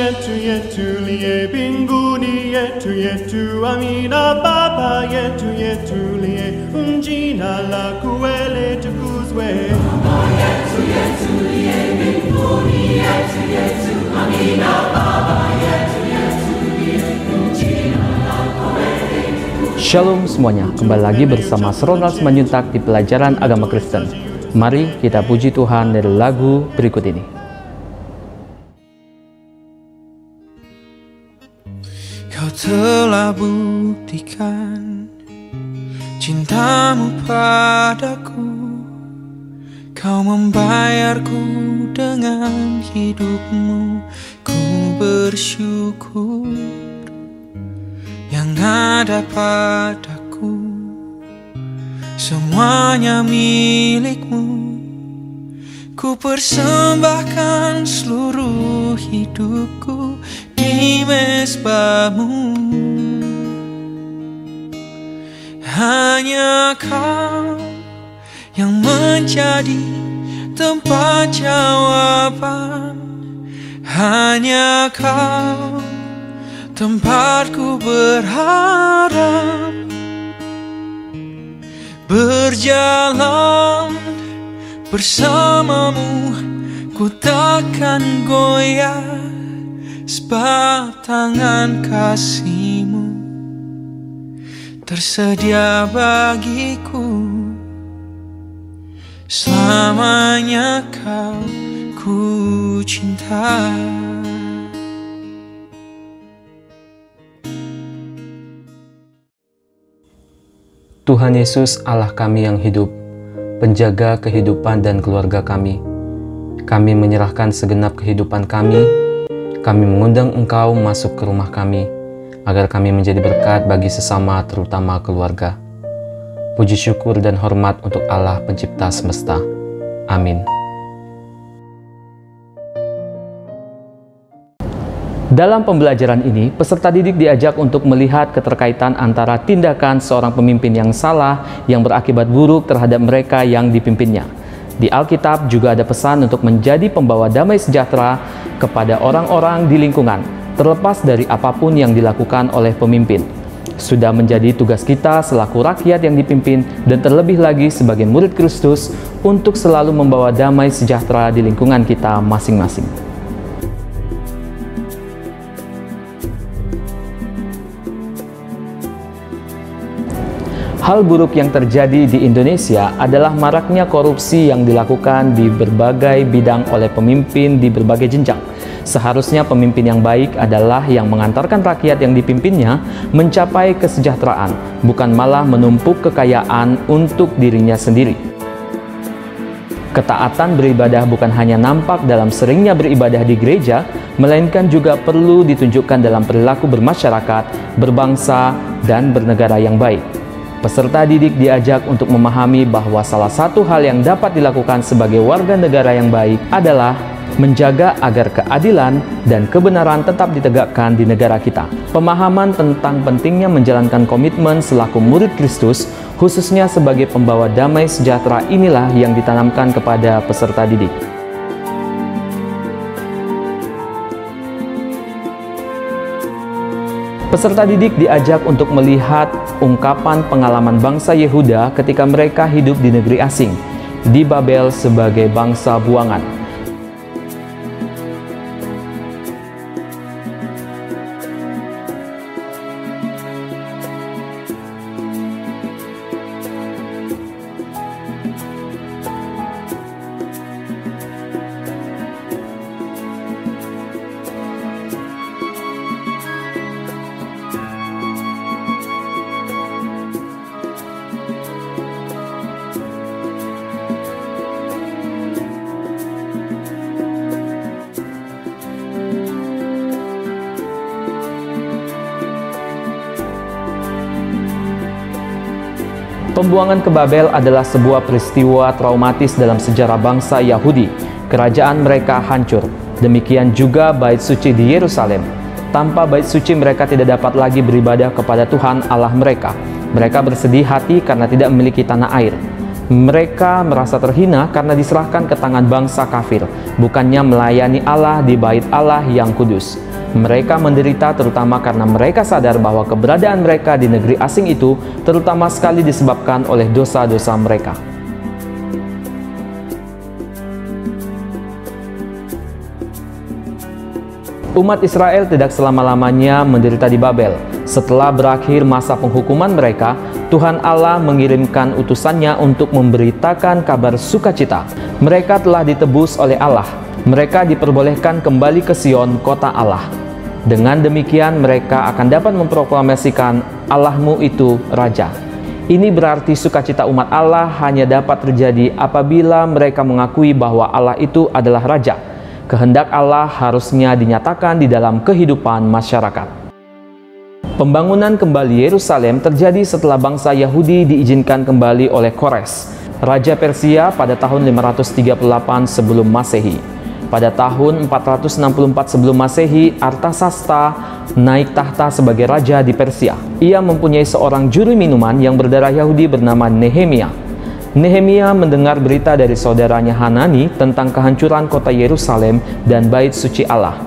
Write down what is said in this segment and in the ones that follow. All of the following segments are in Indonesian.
yetu yetu liye mbinguni, yetu yetu amina Baba, yetu yetu liye jina lako litukuzwe. Baba yetu yetu liye mbinguni, yetu yetu amina Baba, yetu yetu liye jina lako litukuzwe. Shalom semuanya, kembali lagi bersama Ronald Simanjuntak di pelajaran agama Kristen. Mari kita puji Tuhan dari lagu berikut ini. Kau telah buktikan cintamu padaku, kau membayarku dengan hidupmu. Ku bersyukur yang ada padaku, semuanya milikmu. Ku persembahkan seluruh hidupku di mezbahmu. Hanya kau yang menjadi tempat jawaban, hanya kau tempatku berharap. Berjalan bersamamu, ku takkan goyah, sebab tangan kasih-Mu tersedia bagiku. Selamanya kau ku cinta. Tuhan Yesus, Allah kami yang hidup, penjaga kehidupan dan keluarga kami. Kami menyerahkan segenap kehidupan kami. Kami mengundang Engkau masuk ke rumah kami, agar kami menjadi berkat bagi sesama, terutama keluarga. Puji syukur dan hormat untuk Allah pencipta semesta. Amin. Dalam pembelajaran ini, peserta didik diajak untuk melihat keterkaitan antara tindakan seorang pemimpin yang salah yang berakibat buruk terhadap mereka yang dipimpinnya. Di Alkitab juga ada pesan untuk menjadi pembawa damai sejahtera kepada orang-orang di lingkungan, terlepas dari apapun yang dilakukan oleh pemimpin. Sudah menjadi tugas kita selaku rakyat yang dipimpin dan terlebih lagi sebagai murid Kristus untuk selalu membawa damai sejahtera di lingkungan kita masing-masing. Hal buruk yang terjadi di Indonesia adalah maraknya korupsi yang dilakukan di berbagai bidang oleh pemimpin di berbagai jenjang. Seharusnya pemimpin yang baik adalah yang mengantarkan rakyat yang dipimpinnya mencapai kesejahteraan, bukan malah menumpuk kekayaan untuk dirinya sendiri. Ketaatan beribadah bukan hanya nampak dalam seringnya beribadah di gereja, melainkan juga perlu ditunjukkan dalam perilaku bermasyarakat, berbangsa, dan bernegara yang baik. Peserta didik diajak untuk memahami bahwa salah satu hal yang dapat dilakukan sebagai warga negara yang baik adalah menjaga agar keadilan dan kebenaran tetap ditegakkan di negara kita. Pemahaman tentang pentingnya menjalankan komitmen selaku murid Kristus, khususnya sebagai pembawa damai sejahtera, inilah yang ditanamkan kepada peserta didik. Peserta didik diajak untuk melihat ungkapan pengalaman bangsa Yehuda ketika mereka hidup di negeri asing, di Babel sebagai bangsa buangan. Pembuangan ke Babel adalah sebuah peristiwa traumatis dalam sejarah bangsa Yahudi. Kerajaan mereka hancur. Demikian juga bait suci di Yerusalem. Tanpa bait suci mereka tidak dapat lagi beribadah kepada Tuhan Allah mereka. Mereka bersedih hati karena tidak memiliki tanah air. Mereka merasa terhina karena diserahkan ke tangan bangsa kafir, bukannya melayani Allah di bait Allah yang kudus. Mereka menderita terutama karena mereka sadar bahwa keberadaan mereka di negeri asing itu terutama sekali disebabkan oleh dosa-dosa mereka. Umat Israel tidak selama-lamanya menderita di Babel. Setelah berakhir masa penghukuman mereka, Tuhan Allah mengirimkan utusannya untuk memberitakan kabar sukacita. Mereka telah ditebus oleh Allah. Mereka diperbolehkan kembali ke Sion, kota Allah. Dengan demikian mereka akan dapat memproklamasikan Allahmu itu Raja. Ini berarti sukacita umat Allah hanya dapat terjadi apabila mereka mengakui bahwa Allah itu adalah Raja. Kehendak Allah harusnya dinyatakan di dalam kehidupan masyarakat. Pembangunan kembali Yerusalem terjadi setelah bangsa Yahudi diizinkan kembali oleh Kores, Raja Persia pada tahun 538 sebelum Masehi. Pada tahun 464 sebelum Masehi, Artasasta naik tahta sebagai raja di Persia. Ia mempunyai seorang juru minuman yang berdarah Yahudi bernama Nehemia. Nehemia mendengar berita dari saudaranya Hanani tentang kehancuran kota Yerusalem dan bait suci Allah.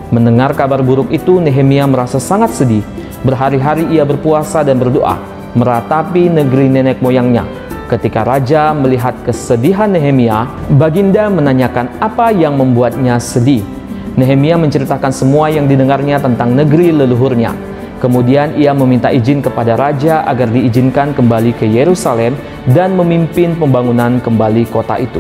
Mendengar kabar buruk itu, Nehemia merasa sangat sedih. Berhari-hari ia berpuasa dan berdoa, meratapi negeri nenek moyangnya. Ketika raja melihat kesedihan Nehemia, baginda menanyakan apa yang membuatnya sedih. Nehemia menceritakan semua yang didengarnya tentang negeri leluhurnya. Kemudian ia meminta izin kepada raja agar diizinkan kembali ke Yerusalem dan memimpin pembangunan kembali kota itu.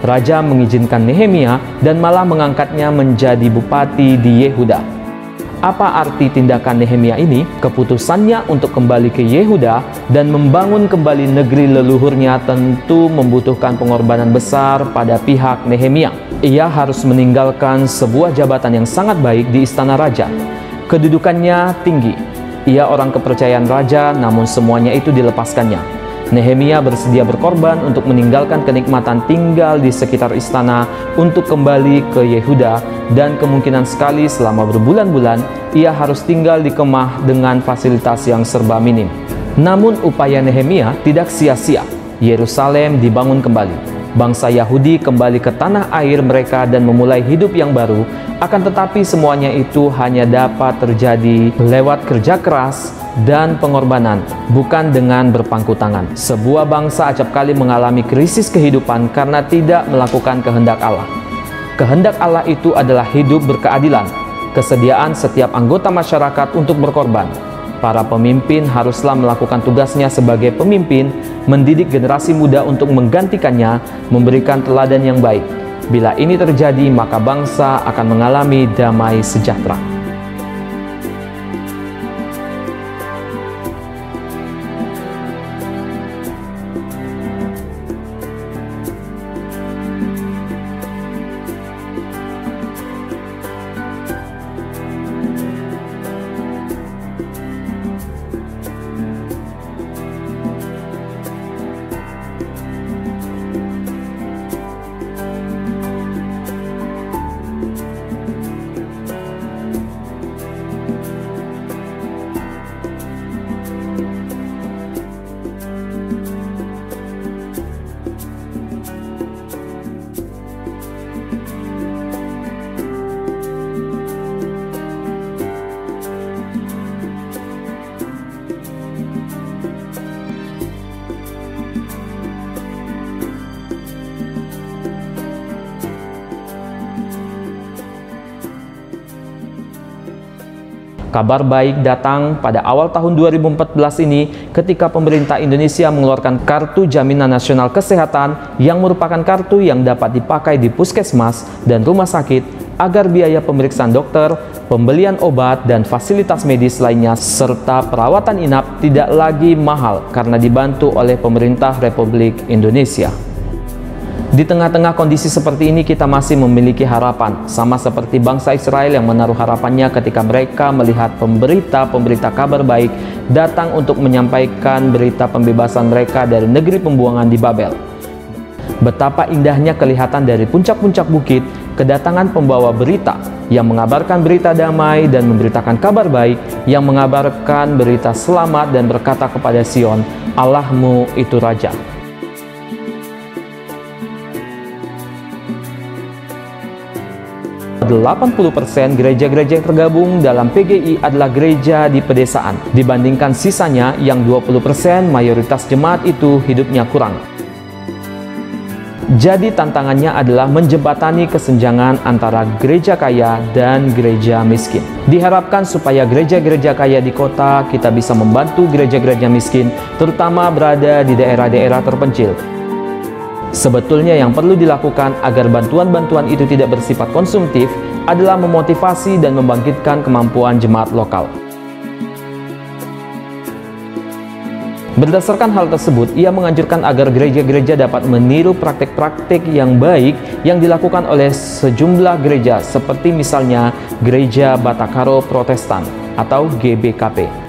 Raja mengizinkan Nehemia dan malah mengangkatnya menjadi bupati di Yehuda. Apa arti tindakan Nehemia ini? Keputusannya untuk kembali ke Yehuda dan membangun kembali negeri leluhurnya tentu membutuhkan pengorbanan besar pada pihak Nehemia. Ia harus meninggalkan sebuah jabatan yang sangat baik di istana raja. Kedudukannya tinggi. Ia orang kepercayaan raja, namun semuanya itu dilepaskannya. Nehemia bersedia berkorban untuk meninggalkan kenikmatan tinggal di sekitar istana untuk kembali ke Yehuda, dan kemungkinan sekali selama berbulan-bulan ia harus tinggal di kemah dengan fasilitas yang serba minim. Namun upaya Nehemia tidak sia-sia. Yerusalem dibangun kembali. Bangsa Yahudi kembali ke tanah air mereka dan memulai hidup yang baru. Akan tetapi semuanya itu hanya dapat terjadi lewat kerja keras dan pengorbanan, bukan dengan berpangku tangan. Sebuah bangsa acap kali mengalami krisis kehidupan karena tidak melakukan kehendak Allah. Kehendak Allah itu adalah hidup berkeadilan, kesediaan setiap anggota masyarakat untuk berkorban. Para pemimpin haruslah melakukan tugasnya sebagai pemimpin, mendidik generasi muda untuk menggantikannya, memberikan teladan yang baik. Bila ini terjadi, maka bangsa akan mengalami damai sejahtera. Kabar baik datang pada awal tahun 2014 ini ketika pemerintah Indonesia mengeluarkan Kartu Jaminan Nasional Kesehatan yang merupakan kartu yang dapat dipakai di puskesmas dan rumah sakit agar biaya pemeriksaan dokter, pembelian obat, dan fasilitas medis lainnya serta perawatan inap tidak lagi mahal karena dibantu oleh pemerintah Republik Indonesia. Di tengah-tengah kondisi seperti ini kita masih memiliki harapan, sama seperti bangsa Israel yang menaruh harapannya ketika mereka melihat pemberita kabar baik datang untuk menyampaikan berita pembebasan mereka dari negeri pembuangan di Babel. Betapa indahnya kelihatan dari puncak-puncak bukit kedatangan pembawa berita yang mengabarkan berita damai dan memberitakan kabar baik, yang mengabarkan berita selamat dan berkata kepada Sion, Allahmu itu Raja. 80% gereja-gereja yang tergabung dalam PGI adalah gereja di pedesaan, dibandingkan sisanya yang 20% mayoritas jemaat itu hidupnya kurang. Jadi tantangannya adalah menjembatani kesenjangan antara gereja kaya dan gereja miskin. Diharapkan supaya gereja-gereja kaya di kota kita bisa membantu gereja-gereja miskin, terutama berada di daerah-daerah terpencil. Sebetulnya yang perlu dilakukan agar bantuan-bantuan itu tidak bersifat konsumtif adalah memotivasi dan membangkitkan kemampuan jemaat lokal. Berdasarkan hal tersebut, ia menganjurkan agar gereja-gereja dapat meniru praktik-praktik yang baik yang dilakukan oleh sejumlah gereja, seperti misalnya Gereja Batakaro Protestan atau GBKP.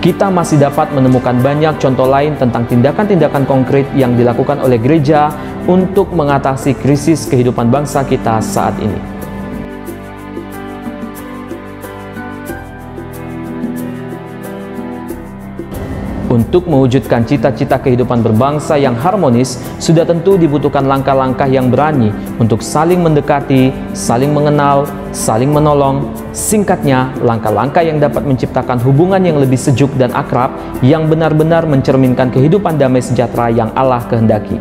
Kita masih dapat menemukan banyak contoh lain tentang tindakan-tindakan konkret yang dilakukan oleh gereja untuk mengatasi krisis kehidupan bangsa kita saat ini. Untuk mewujudkan cita-cita kehidupan berbangsa yang harmonis, sudah tentu dibutuhkan langkah-langkah yang berani untuk saling mendekati, saling mengenal, saling menolong. Singkatnya, langkah-langkah yang dapat menciptakan hubungan yang lebih sejuk dan akrab, yang benar-benar mencerminkan kehidupan damai sejahtera yang Allah kehendaki.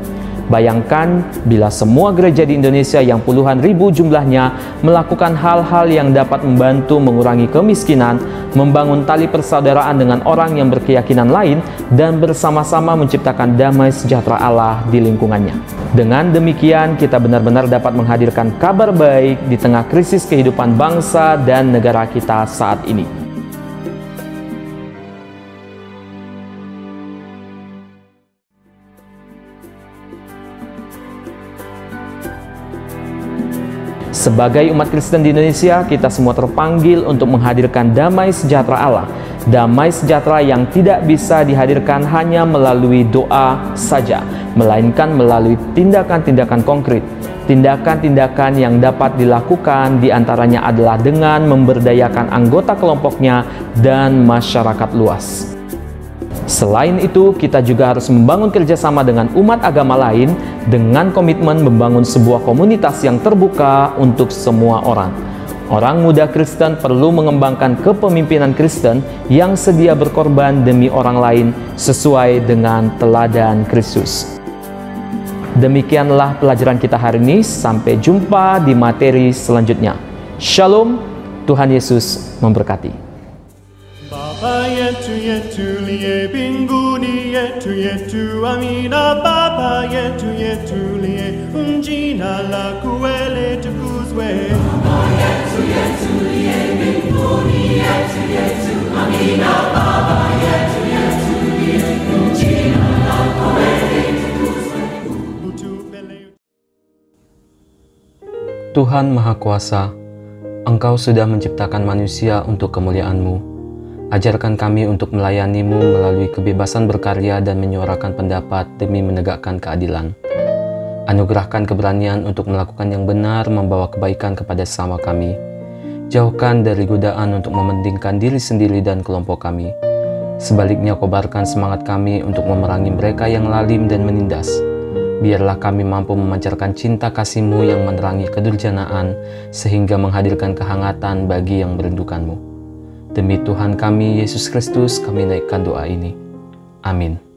Bayangkan bila semua gereja di Indonesia yang puluhan ribu jumlahnya melakukan hal-hal yang dapat membantu mengurangi kemiskinan, membangun tali persaudaraan dengan orang yang berkeyakinan lain, dan bersama-sama menciptakan damai sejahtera Allah di lingkungannya. Dengan demikian, kita benar-benar dapat menghadirkan kabar baik di tengah krisis kehidupan bangsa dan negara kita saat ini. Sebagai umat Kristen di Indonesia, kita semua terpanggil untuk menghadirkan damai sejahtera Allah. Damai sejahtera yang tidak bisa dihadirkan hanya melalui doa saja, melainkan melalui tindakan-tindakan konkret. Tindakan-tindakan yang dapat dilakukan diantaranya adalah dengan memberdayakan anggota kelompoknya dan masyarakat luas. Selain itu, kita juga harus membangun kerjasama dengan umat agama lain dengan komitmen membangun sebuah komunitas yang terbuka untuk semua orang. Orang muda Kristen perlu mengembangkan kepemimpinan Kristen yang sedia berkorban demi orang lain sesuai dengan teladan Kristus. Demikianlah pelajaran kita hari ini. Sampai jumpa di materi selanjutnya. Shalom, Tuhan Yesus memberkati. Baba yetu yetu liye binguni yetu yetu amina. Baba yetu yetu liye jina lako litukuzwe. Baba yetu yetu liye binguni yetu yetu amina. Baba yetu yetu liye jina lako litukuzwe. Tuhan Maha Kuasa, Engkau sudah menciptakan manusia untuk kemuliaan-Mu. Ajarkan kami untuk melayani-Mu melalui kebebasan berkarya dan menyuarakan pendapat demi menegakkan keadilan. Anugerahkan keberanian untuk melakukan yang benar, membawa kebaikan kepada sesama kami. Jauhkan dari godaan untuk mementingkan diri sendiri dan kelompok kami. Sebaliknya, kobarkan semangat kami untuk memerangi mereka yang lalim dan menindas. Biarlah kami mampu memancarkan cinta kasih-Mu yang menerangi kedurjanaan, sehingga menghadirkan kehangatan bagi yang merindukan-Mu. Demi Tuhan kami, Yesus Kristus, kami naikkan doa ini. Amin.